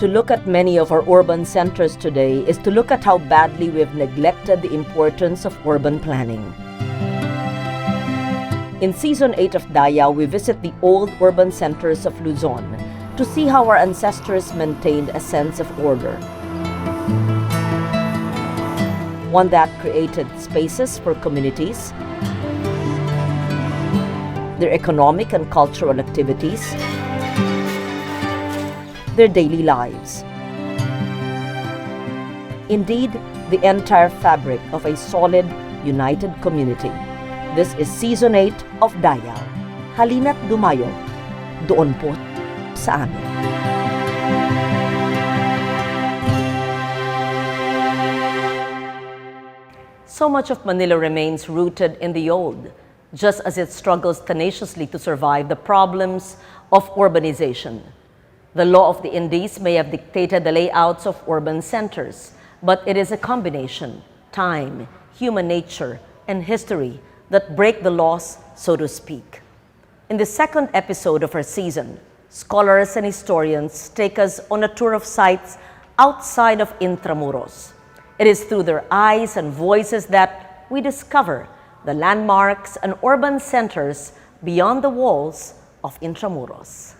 To look at many of our urban centers today is to look at how badly we've neglected the importance of urban planning. In Season 8 of Dayaw, we visit the old urban centers of Luzon to see how our ancestors maintained a sense of order. One that created spaces for communities, their economic and cultural activities, their daily lives. Indeed, the entire fabric of a solid, united community. This is Season 8 of Dayaw. Halina't dumayo, Doon Po Sa Amin. So much of Manila remains rooted in the old, just as it struggles tenaciously to survive the problems of urbanization. The law of the Indies may have dictated the layouts of urban centers, but it is a combination, time, human nature, and history that break the laws, so to speak. In the second episode of our season, scholars and historians take us on a tour of sites outside of Intramuros. It is through their eyes and voices that we discover the landmarks and urban centers beyond the walls of Intramuros.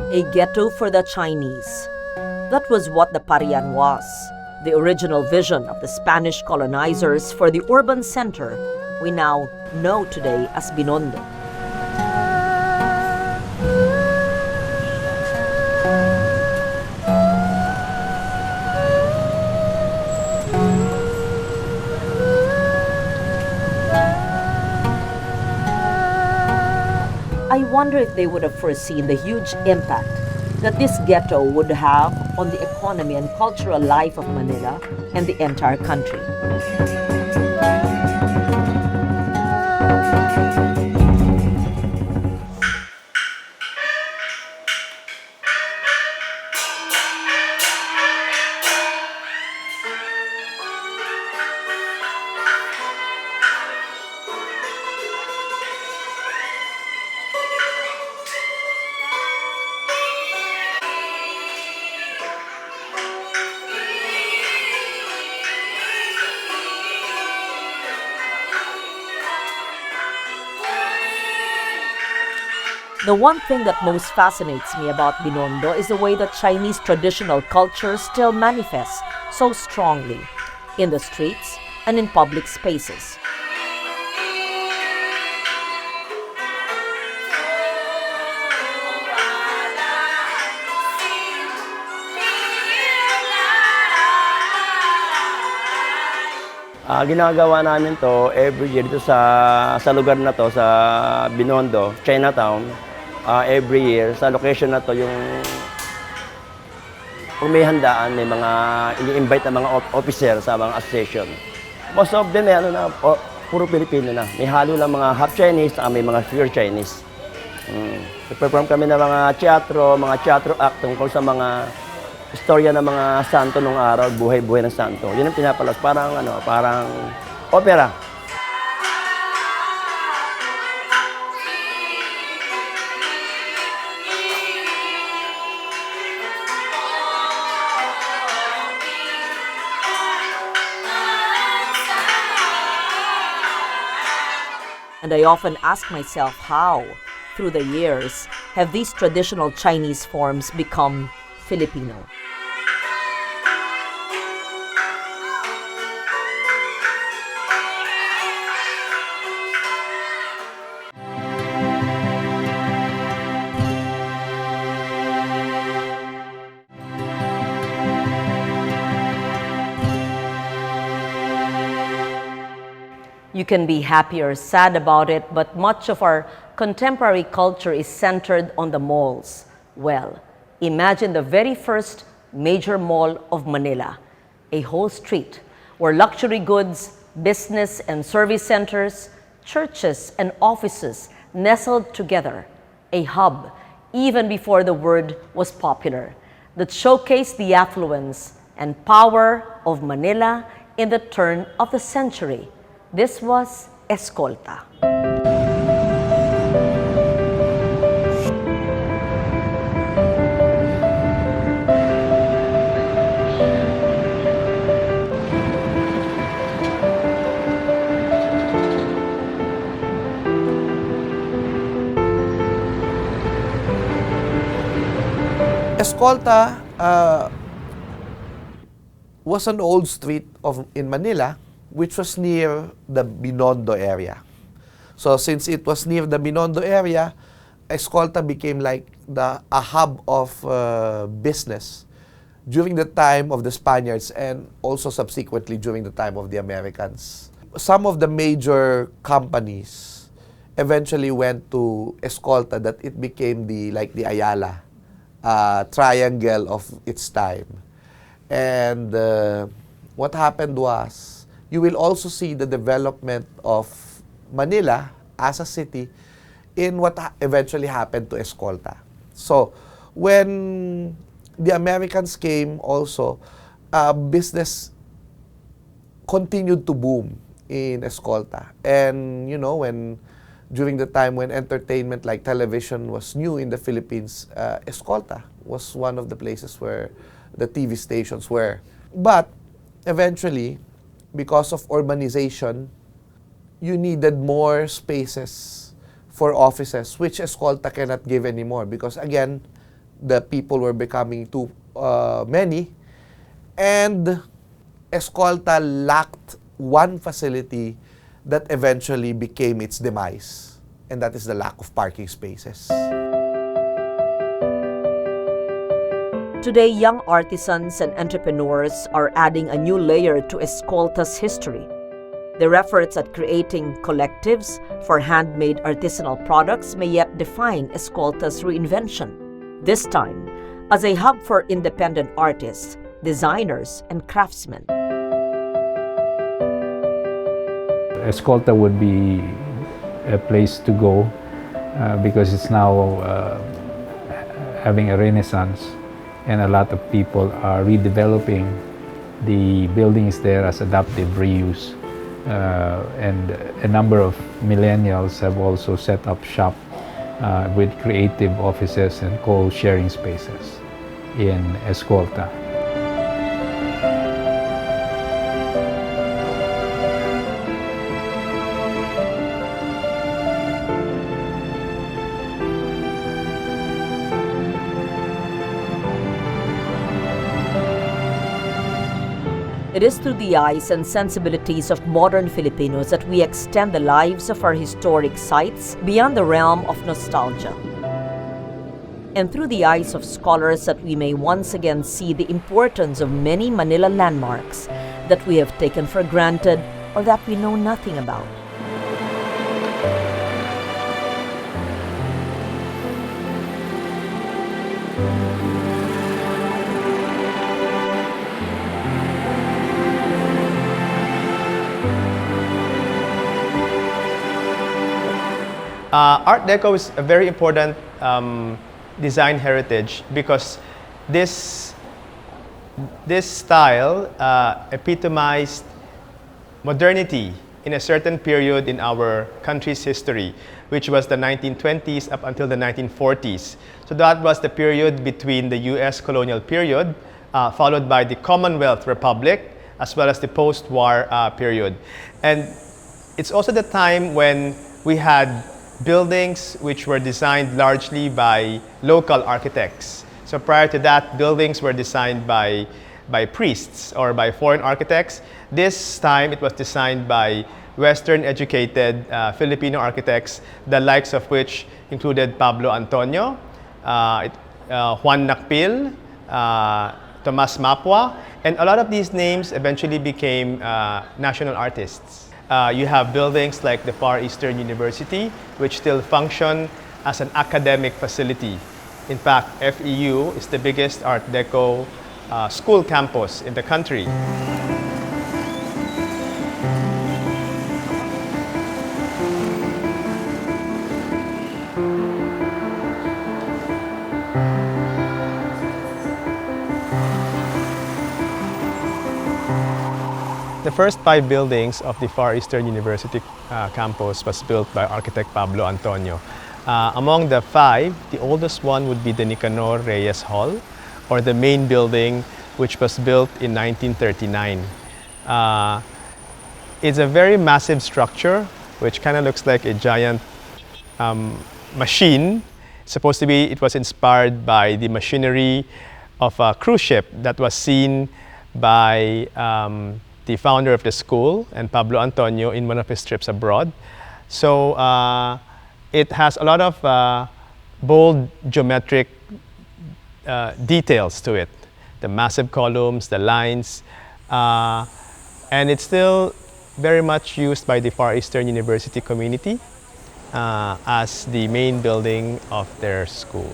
A ghetto for the Chinese. That was what the Parian was, the original vision of the Spanish colonizers for the urban center we now know today as Binondo. I wonder if they would have foreseen the huge impact that this ghetto would have on the economy and cultural life of Manila and the entire country. The one thing that most fascinates me about Binondo is the way that Chinese traditional culture still manifests so strongly in the streets and in public spaces. Ginagawa namin to every year dito sa lugar na to, sa Binondo, Chinatown. Every year sa location na to, yung kung may handaan, may mga ini-invite na mga officer sa mga association. Most of them puro Pilipino na. May halo lang mga half Chinese, may mga pure Chinese. Perform kami ng mga teatro act tungkol sa mga istorya ng mga santo nung araw, buhay-buhay ng santo. Yun ang pinapalas, parang opera. And I often ask myself how, through the years, have these traditional Chinese forms become Filipino? You can be happy or sad about it, but much of our contemporary culture is centered on the malls. Well, imagine the very first major mall of Manila, a whole street where luxury goods, business and service centers, churches and offices nestled together, a hub even before the word was popular, that showcased the affluence and power of Manila in the turn of the century. This was Escolta. Escolta was an old street in Manila which was near the Binondo area. So since it was near the Binondo area, Escolta became like a hub of business during the time of the Spaniards and also subsequently during the time of the Americans. Some of the major companies eventually went to Escolta, that it became the Ayala triangle of its time. And what happened was, you will also see the development of Manila as a city in what eventually happened to Escolta. So when the Americans came also, business continued to boom in Escolta. And you know, during the time when entertainment like television was new in the Philippines, Escolta was one of the places where the TV stations were. But eventually, because of urbanization, you needed more spaces for offices, which Escolta cannot give anymore because, again, the people were becoming too many. And Escolta lacked one facility that eventually became its demise, and that is the lack of parking spaces. Today, young artisans and entrepreneurs are adding a new layer to Escolta's history. Their efforts at creating collectives for handmade artisanal products may yet define Escolta's reinvention, this time as a hub for independent artists, designers, and craftsmen. Escolta would be a place to go because it's now having a renaissance, and a lot of people are redeveloping the buildings there as adaptive reuse. And a number of millennials have also set up shop with creative offices and co-sharing spaces in Escolta. It is through the eyes and sensibilities of modern Filipinos that we extend the lives of our historic sites beyond the realm of nostalgia. And through the eyes of scholars that we may once again see the importance of many Manila landmarks that we have taken for granted or that we know nothing about. Art Deco is a very important design heritage because this style epitomized modernity in a certain period in our country's history, which was the 1920s up until the 1940s. So that was the period between the US colonial period, followed by the Commonwealth Republic, as well as the post-war period. And it's also the time when we had buildings which were designed largely by local architects. So prior to that, buildings were designed by priests or by foreign architects. This time it was designed by Western educated Filipino architects, the likes of which included Pablo Antonio, Juan Nakpil, Tomas Mapua, and a lot of these names eventually became national artists. You have buildings like the Far Eastern University, which still function as an academic facility. In fact, FEU is the biggest Art Deco school campus in the country. The first 5 buildings of the Far Eastern University campus was built by architect Pablo Antonio. Among the 5, the oldest one would be the Nicanor Reyes Hall, or the main building, which was built in 1939. It's a very massive structure, which kind of looks like a giant machine. Supposed to be, it was inspired by the machinery of a cruise ship that was seen by the founder of the school and Pablo Antonio in one of his trips abroad. So it has a lot of bold geometric details to it. The massive columns, the lines, and it's still very much used by the Far Eastern University community as the main building of their school.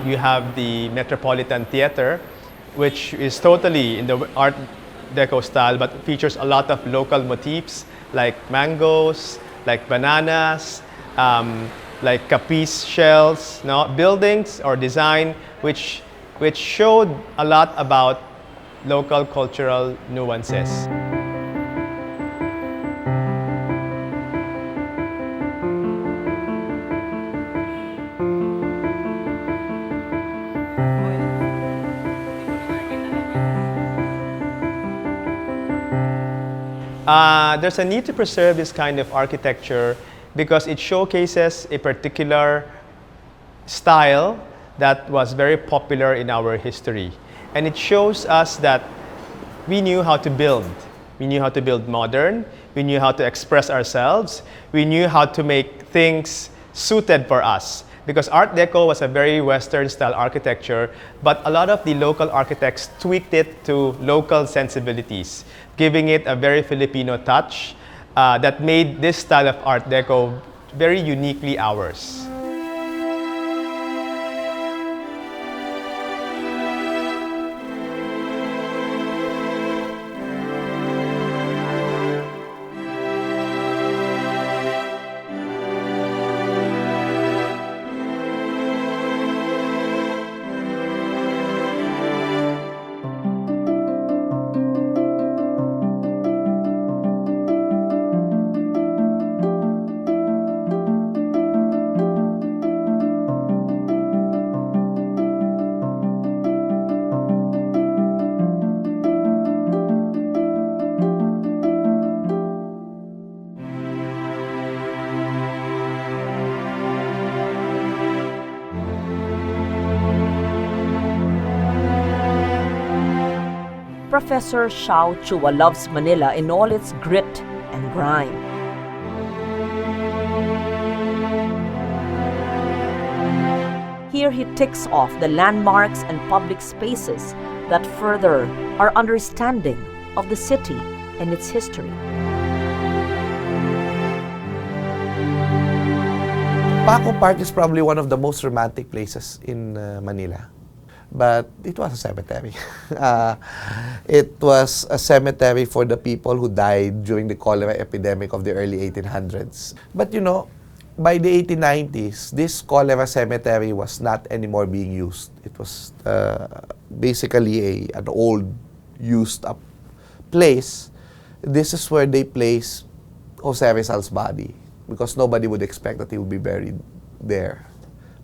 You have the Metropolitan Theater, which is totally in the Art Deco style, but features a lot of local motifs like mangoes, like bananas, like capiz shells, no? Buildings or design which showed a lot about local cultural nuances. There's a need to preserve this kind of architecture because it showcases a particular style that was very popular in our history. And it shows us that we knew how to build. We knew how to build modern. We knew how to express ourselves. We knew how to make things suited for us. Because Art Deco was a very Western style architecture, but a lot of the local architects tweaked it to local sensibilities, giving it a very Filipino touch that made this style of Art Deco very uniquely ours. Professor Xiao Chua loves Manila in all its grit and grime. Here he ticks off the landmarks and public spaces that further our understanding of the city and its history. Paco Park is probably one of the most romantic places in Manila. But it was a cemetery. It was a cemetery for the people who died during the cholera epidemic of the early 1800s. But you know, by the 1890s, this cholera cemetery was not anymore being used. It was basically an old, used-up place. This is where they placed Jose Rizal's body because nobody would expect that he would be buried there.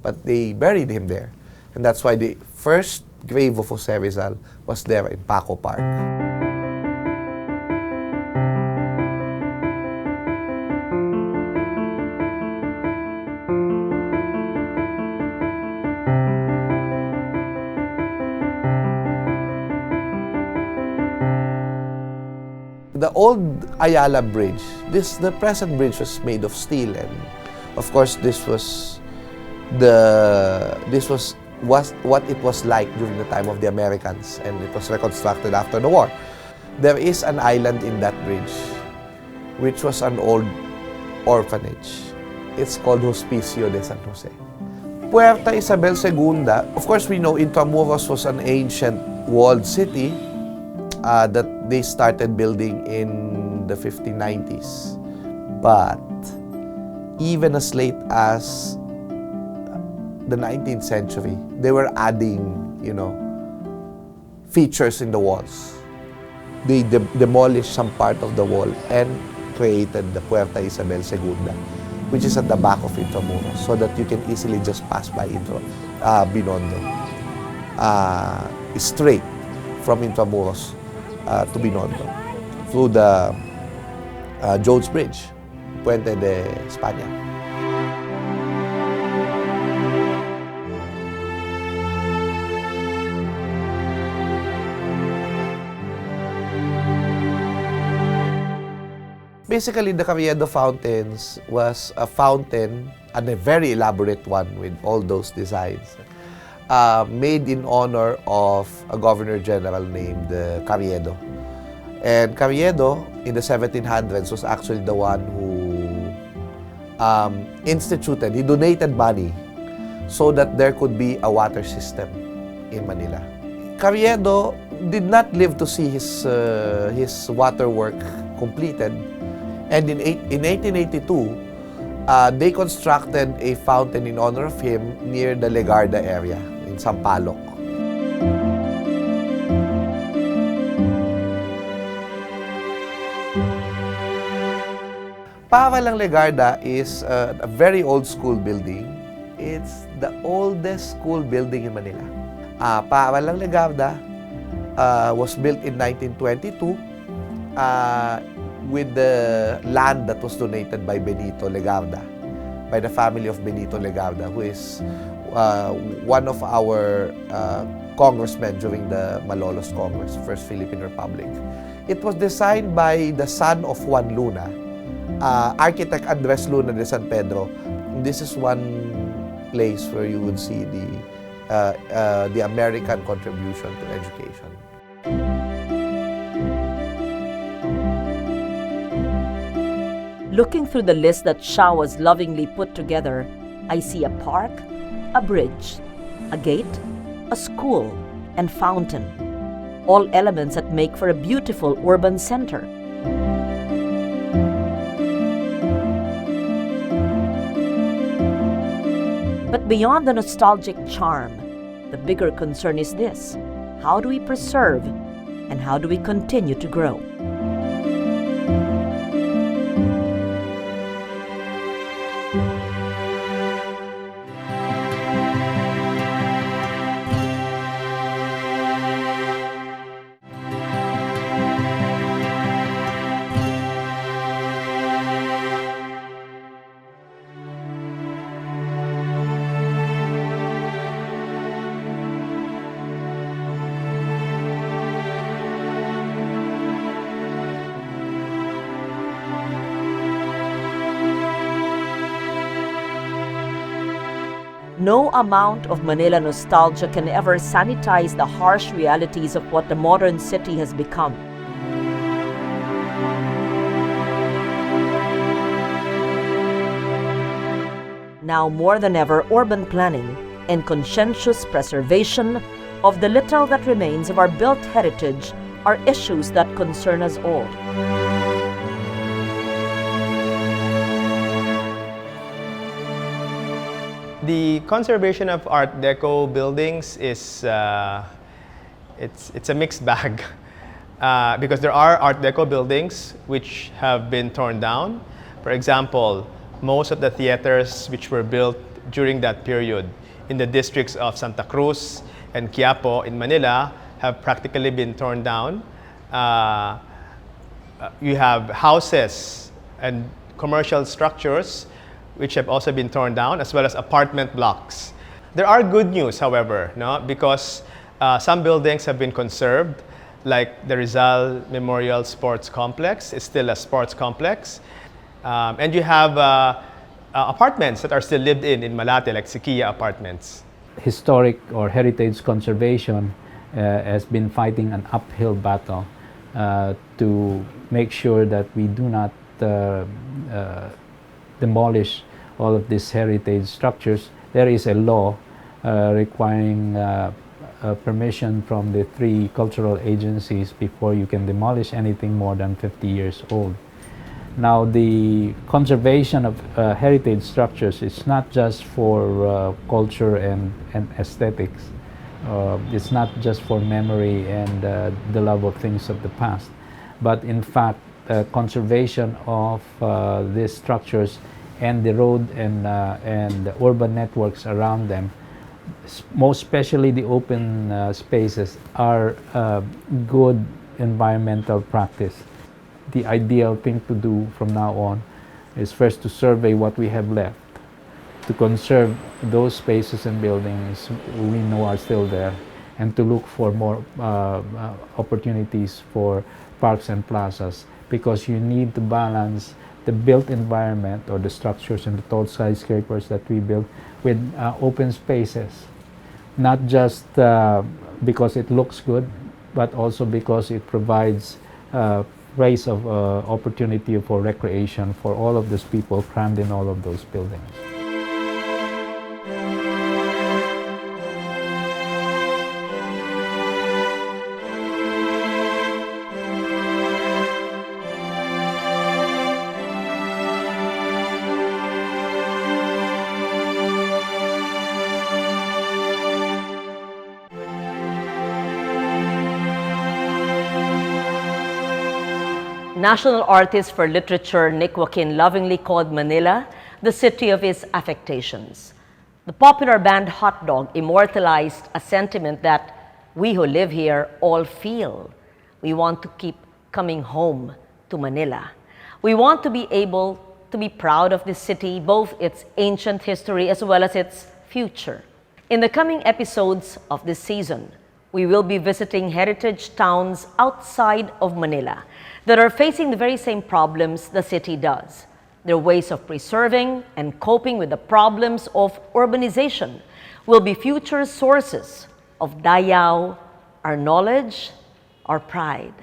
But they buried him there. And that's why the first grave of Jose Rizal was there in Paco Park. the old Ayala Bridge, the present bridge was made of steel, and of course this was what it was like during the time of the Americans, and it was reconstructed after the war. There is an island in that bridge, which was an old orphanage. It's called Hospicio de San Jose. Puerta Isabel Segunda, of course we know Intramuros was an ancient walled city that they started building in the 1590s. But even as late as the 19th century, they were adding, features in the walls. They demolished some part of the wall and created the Puerta Isabel Segunda, which is at the back of Intramuros, so that you can easily just pass by Binondo, straight from Intramuros to Binondo through the Jones Bridge, Puente de España. Basically, the Carriedo Fountains was a fountain, and a very elaborate one with all those designs, made in honor of a governor-general named Carriedo. And Carriedo, in the 1700s, was actually the one who instituted, he donated money so that there could be a water system in Manila. Carriedo did not live to see his water work completed. And in 1882, they constructed a fountain in honor of him near the Legarda area in Sampaloc. Paco Legarda is a very old school building. It's the oldest school building in Manila. Paco Legarda was built in 1922. With the land that was donated by Benito Legarda, by the family of Benito Legarda, who is one of our congressmen during the Malolos Congress, First Philippine Republic. It was designed by the son of Juan Luna, architect Andres Luna de San Pedro. This is one place where you would see the American contribution to education. Looking through the list that Shao was lovingly put together, I see a park, a bridge, a gate, a school, and fountain. All elements that make for a beautiful urban center. But beyond the nostalgic charm, the bigger concern is this: how do we preserve and how do we continue to grow? No amount of Manila nostalgia can ever sanitize the harsh realities of what the modern city has become. Now more than ever, urban planning and conscientious preservation of the little that remains of our built heritage are issues that concern us all. The conservation of Art Deco buildings is it's a mixed bag because there are Art Deco buildings which have been torn down. For example, most of the theaters which were built during that period in the districts of Santa Cruz and Quiapo in Manila have practically been torn down. You have houses and commercial structures which have also been torn down, as well as apartment blocks. There are good news, however, no? Because some buildings have been conserved, like the Rizal Memorial Sports Complex. It's still a sports complex. And you have apartments that are still lived in Malate, like Siquia apartments. Historic or heritage conservation has been fighting an uphill battle to make sure that we do not demolish all of these heritage structures. There is a law requiring permission from the 3 cultural agencies before you can demolish anything more than 50 years old. Now, the conservation of heritage structures is not just for culture and aesthetics. It's not just for memory and the love of things of the past, but in fact, conservation of these structures and the road and the urban networks around them, most especially the open spaces, are good environmental practice. The ideal thing to do from now on is first to survey what we have left, to conserve those spaces and buildings we know are still there, and to look for more opportunities for parks and plazas, because you need to balance the built environment or the structures and the tall skyscrapers that we build with open spaces, not just because it looks good, but also because it provides place of opportunity for recreation for all of these people crammed in all of those buildings. National artist for literature Nick Joaquin lovingly called Manila the city of his affectations. The popular band Hot Dog immortalized a sentiment that we who live here all feel. We want to keep coming home to Manila. We want to be able to be proud of this city, both its ancient history as well as its future. In the coming episodes of this season, we will be visiting heritage towns outside of Manila that are facing the very same problems the city does. Their ways of preserving and coping with the problems of urbanization will be future sources of Dayaw, our knowledge, our pride.